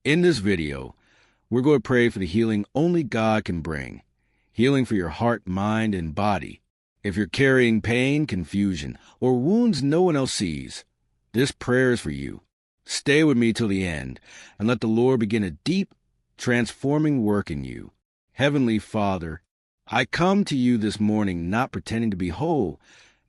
In this video, we're going to pray for the healing only God can bring. Healing for your heart, mind, and body. If you're carrying pain, confusion, or wounds no one else sees, this prayer is for you. Stay with me till the end, and let the Lord begin a deep, transforming work in you. Heavenly Father, I come to you this morning not pretending to be whole,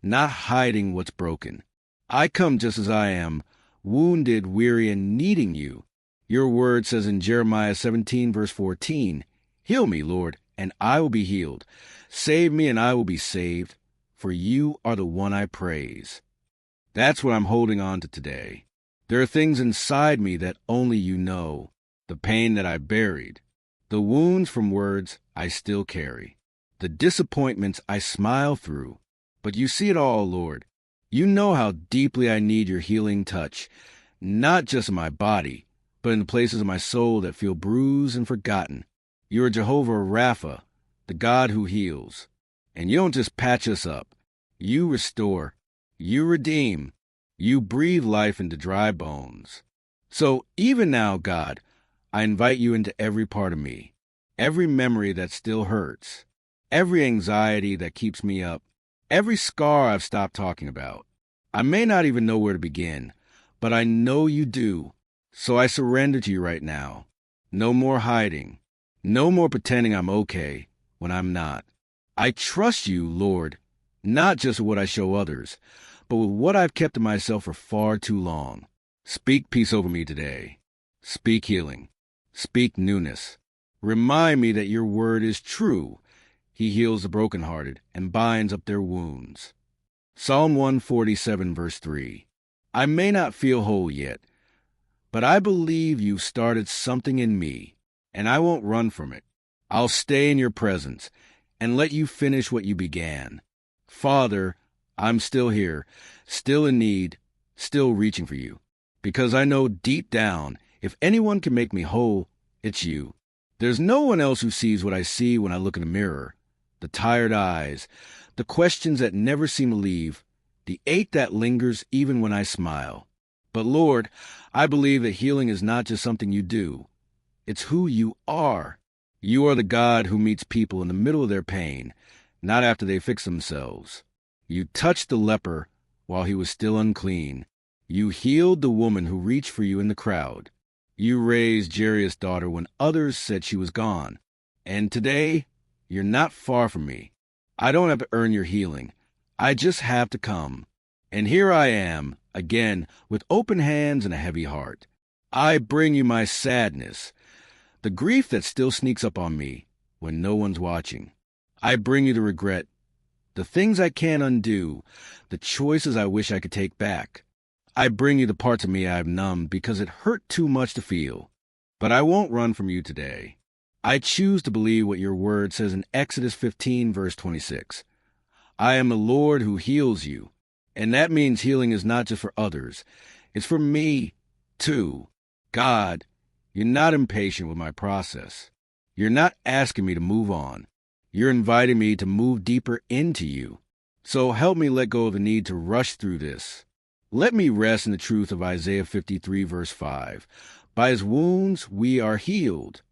not hiding what's broken. I come just as I am, wounded, weary, and needing you. Your word says in Jeremiah 17, verse 14, "Heal me, Lord, and I will be healed. Save me, and I will be saved, for you are the one I praise." That's what I'm holding on to today. There are things inside me that only you know, the pain that I buried, the wounds from words I still carry, the disappointments I smile through. But you see it all, Lord. You know how deeply I need your healing touch, not just in my body, but in the places of my soul that feel bruised and forgotten. You are Jehovah Rapha, the God who heals. And you don't just patch us up. You restore. You redeem. You breathe life into dry bones. So even now, God, I invite you into every part of me, every memory that still hurts, every anxiety that keeps me up, every scar I've stopped talking about. I may not even know where to begin, but I know you do. So I surrender to you right now. No more hiding. No more pretending I'm okay when I'm not. I trust you, Lord, not just with what I show others, but with what I've kept to myself for far too long. Speak peace over me today. Speak healing. Speak newness. Remind me that your word is true. He heals the brokenhearted and binds up their wounds. Psalm 147, verse 3. I may not feel whole yet, but I believe you've started something in me, and I won't run from it. I'll stay in your presence and let you finish what you began. Father, I'm still here, still in need, still reaching for you, because I know deep down, if anyone can make me whole, it's you. There's no one else who sees what I see when I look in the mirror. The tired eyes, the questions that never seem to leave, the ache that lingers even when I smile. But Lord, I believe that healing is not just something you do. It's who you are. You are the God who meets people in the middle of their pain, not after they fix themselves. You touched the leper while he was still unclean. You healed the woman who reached for you in the crowd. You raised Jairus' daughter when others said she was gone. And today, you're not far from me. I don't have to earn your healing. I just have to come. And here I am, again, with open hands and a heavy heart. I bring you my sadness, the grief that still sneaks up on me when no one's watching. I bring you the regret, the things I can't undo, the choices I wish I could take back. I bring you the parts of me I've numbed because it hurt too much to feel. But I won't run from you today. I choose to believe what your word says in Exodus 15, verse 26. I am the Lord who heals you. And that means healing is not just for others. It's for me, too. God, you're not impatient with my process. You're not asking me to move on. You're inviting me to move deeper into you. So help me let go of the need to rush through this. Let me rest in the truth of Isaiah 53, verse 5. By his wounds we are healed.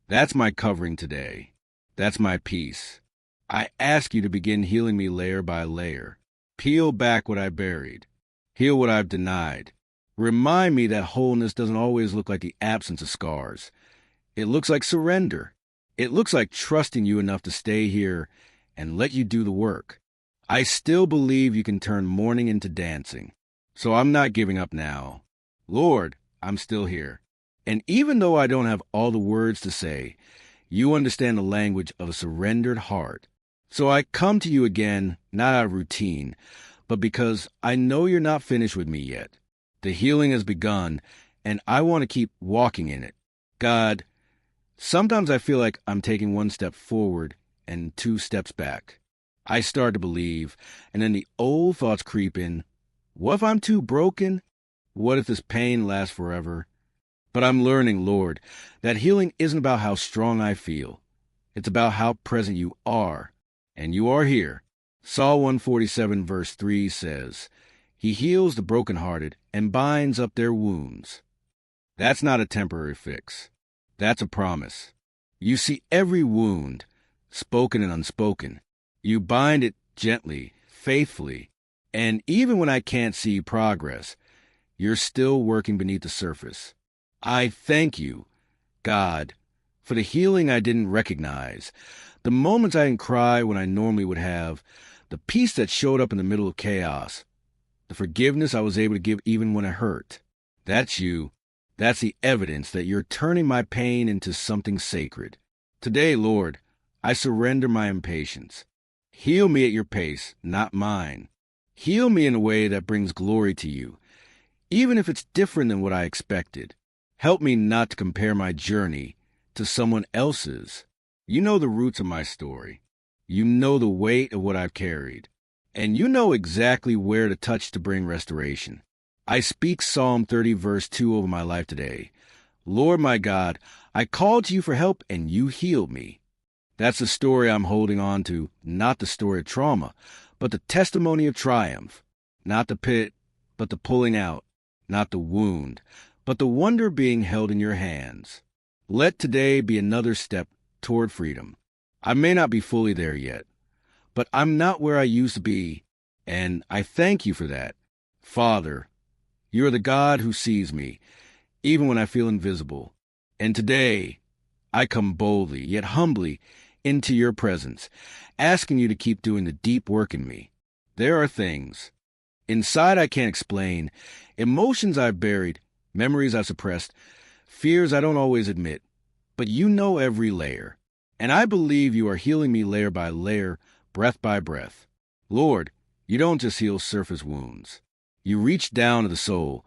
That's my covering today. That's my peace. I ask you to begin healing me layer by layer. Peel back what I buried. Heal what I've denied. Remind me that wholeness doesn't always look like the absence of scars. It looks like surrender. It looks like trusting you enough to stay here and let you do the work. I still believe you can turn mourning into dancing. So I'm not giving up now. Lord, I'm still here. And even though I don't have all the words to say, you understand the language of a surrendered heart. So I come to you again, not out of routine, but because I know you're not finished with me yet. The healing has begun, and I want to keep walking in it. God, sometimes I feel like I'm taking one step forward and 2 steps back. I start to believe, and then the old thoughts creep in. What if I'm too broken? What if this pain lasts forever? But I'm learning, Lord, that healing isn't about how strong I feel. It's about how present you are. And you are here. Psalm 147, verse 3 says, He heals the brokenhearted and binds up their wounds. That's not a temporary fix. That's a promise. You see every wound, spoken and unspoken. You bind it gently, faithfully, and even when I can't see progress, you're still working beneath the surface. I thank you, God, for the healing I didn't recognize, the moments I didn't cry when I normally would have, the peace that showed up in the middle of chaos, the forgiveness I was able to give even when it hurt. That's you. That's the evidence that you're turning my pain into something sacred. Today, Lord, I surrender my impatience. Heal me at your pace, not mine. Heal me in a way that brings glory to you, even if it's different than what I expected. Help me not to compare my journey to someone else's. You know the roots of my story. You know the weight of what I've carried. And you know exactly where to touch to bring restoration. I speak Psalm 30 verse 2 over my life today. Lord my God, I called to you for help and you healed me. That's the story I'm holding on to, not the story of trauma, but the testimony of triumph. Not the pit, but the pulling out. Not the wound, but the wonder being held in your hands. Let today be another step toward freedom. I may not be fully there yet, but I'm not where I used to be, and I thank you for that. Father, you are the God who sees me, even when I feel invisible. And today, I come boldly, yet humbly, into your presence, asking you to keep doing the deep work in me. There are things inside I can't explain, emotions I've buried, memories I've suppressed, fears I don't always admit, but you know every layer. And I believe you are healing me layer by layer, breath by breath. Lord, you don't just heal surface wounds. You reach down to the soul,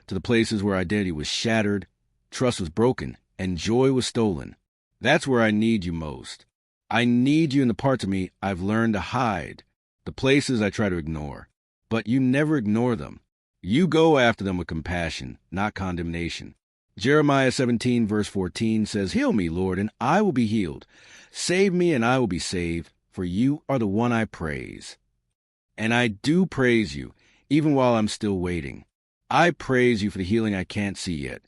to the places where identity was shattered, trust was broken, and joy was stolen. That's where I need you most. I need you in the parts of me I've learned to hide, the places I try to ignore. But you never ignore them. You go after them with compassion, not condemnation. Jeremiah 17 verse 14 says, Heal me, Lord, and I will be healed. Save me, and I will be saved, for you are the one I praise. And I do praise you, even while I'm still waiting. I praise you for the healing I can't see yet,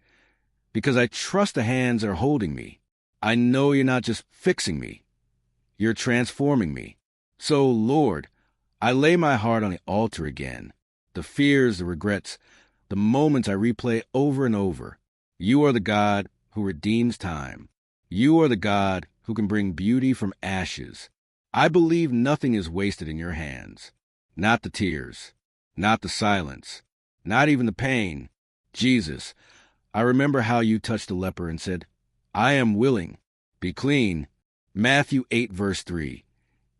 because I trust the hands that are holding me. I know you're not just fixing me. You're transforming me. So, Lord, I lay my heart on the altar again. The fears, the regrets, the moments I replay over and over. You are the God who redeems time. You are the God who can bring beauty from ashes. I believe nothing is wasted in your hands. Not the tears, not the silence, not even the pain. Jesus, I remember how you touched the leper and said, I am willing. Be clean. Matthew 8 verse 3.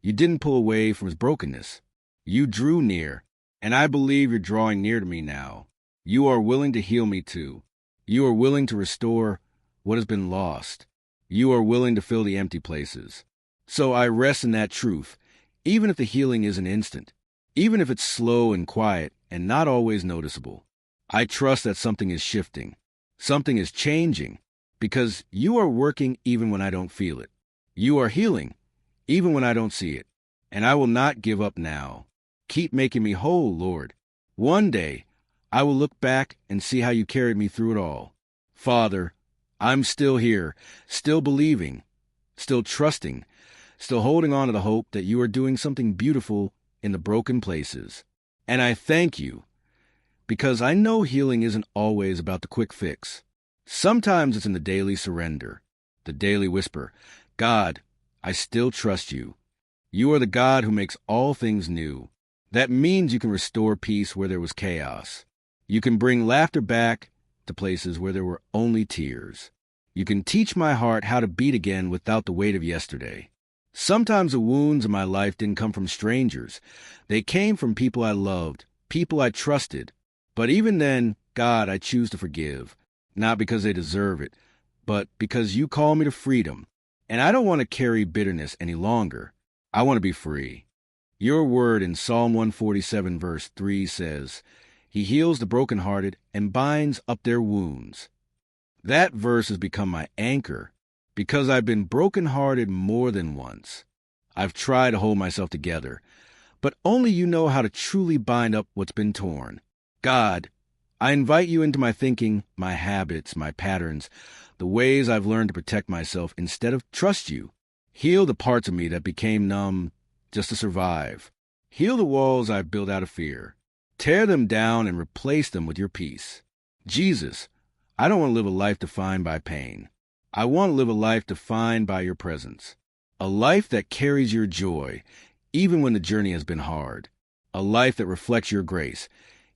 You didn't pull away from his brokenness. You drew near, and I believe you're drawing near to me now. You are willing to heal me too. You are willing to restore what has been lost. You are willing to fill the empty places. So I rest in that truth, even if the healing isn't instant, even if it's slow and quiet and not always noticeable. I trust that something is shifting. Something is changing, because you are working even when I don't feel it. You are healing, even when I don't see it. And I will not give up now. Keep making me whole, Lord. One day, I will look back and see how you carried me through it all. Father, I'm still here, still believing, still trusting, still holding on to the hope that you are doing something beautiful in the broken places. And I thank you, because I know healing isn't always about the quick fix. Sometimes it's in the daily surrender, the daily whisper, God, I still trust you. You are the God who makes all things new. That means you can restore peace where there was chaos. You can bring laughter back to places where there were only tears. You can teach my heart how to beat again without the weight of yesterday. Sometimes the wounds in my life didn't come from strangers. They came from people I loved, people I trusted. But even then, God, I choose to forgive, not because they deserve it, but because you call me to freedom. And I don't want to carry bitterness any longer. I want to be free. Your word in Psalm 147 verse 3 says, He heals the brokenhearted and binds up their wounds. That verse has become my anchor because I've been brokenhearted more than once. I've tried to hold myself together, but only you know how to truly bind up what's been torn. God, I invite you into my thinking, my habits, my patterns, the ways I've learned to protect myself instead of trust you. Heal the parts of me that became numb just to survive. Heal the walls I've built out of fear. Tear them down and replace them with your peace. Jesus, I don't want to live a life defined by pain. I want to live a life defined by your presence. A life that carries your joy, even when the journey has been hard. A life that reflects your grace,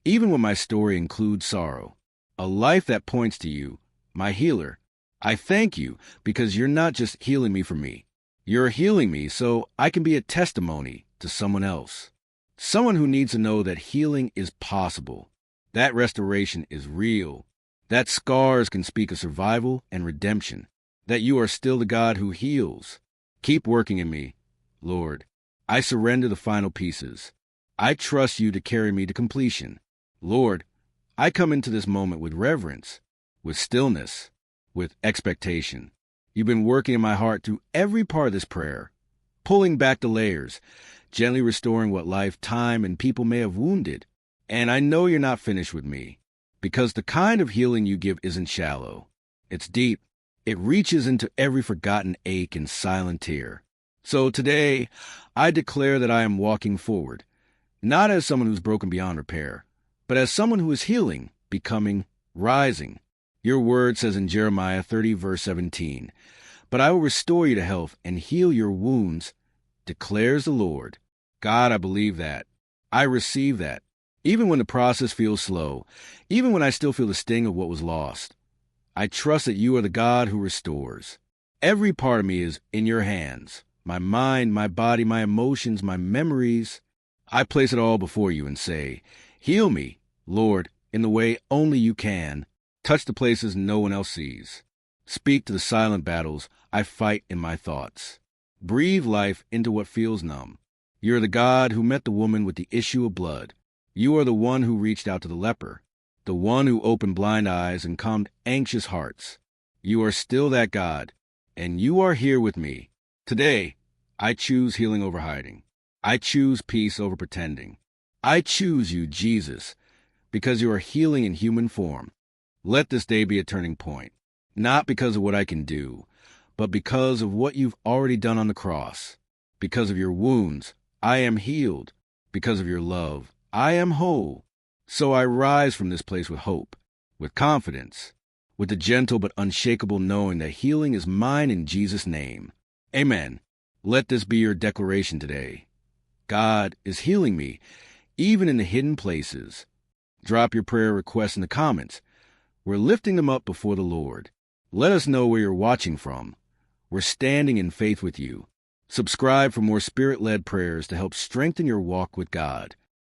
even when my story includes sorrow. A life that points to you, my healer. I thank you because you're not just healing me for me. You're healing me so I can be a testimony to someone else. Someone who needs to know that healing is possible. That restoration is real. That scars can speak of survival and redemption. That you are still the God who heals. Keep working in me, Lord. I surrender the final pieces. I trust you to carry me to completion. Lord, I come into this moment with reverence, with stillness, with expectation. You've been working in my heart through every part of this prayer, pulling back the layers, gently restoring what life, time, and people may have wounded. And I know you're not finished with me, because the kind of healing you give isn't shallow. It's deep. It reaches into every forgotten ache and silent tear. So today, I declare that I am walking forward, not as someone who's broken beyond repair, but as someone who is healing, becoming, rising. Your word says in Jeremiah 30, verse 17, "But I will restore you to health and heal your wounds, declares the Lord." God, I believe that. I receive that. Even when the process feels slow, even when I still feel the sting of what was lost, I trust that you are the God who restores. Every part of me is in your hands. My mind, my body, my emotions, my memories. I place it all before you and say, heal me, Lord, in the way only you can. Touch the places no one else sees. Speak to the silent battles I fight in my thoughts. Breathe life into what feels numb. You're the God who met the woman with the issue of blood. You are the one who reached out to the leper, the one who opened blind eyes and calmed anxious hearts. You are still that God, and you are here with me. Today, I choose healing over hiding. I choose peace over pretending. I choose you, Jesus, because you are healing in human form. Let this day be a turning point, not because of what I can do, but because of what you've already done on the cross. Because of your wounds, I am healed. Because of your love, I am whole. So I rise from this place with hope, with confidence, with the gentle but unshakable knowing that healing is mine in Jesus' name. Amen. Let this be your declaration today. God is healing me, even in the hidden places. Drop your prayer requests in the comments. We're lifting them up before the Lord. Let us know where you're watching from. We're standing in faith with you. Subscribe for more Spirit-led prayers to help strengthen your walk with God.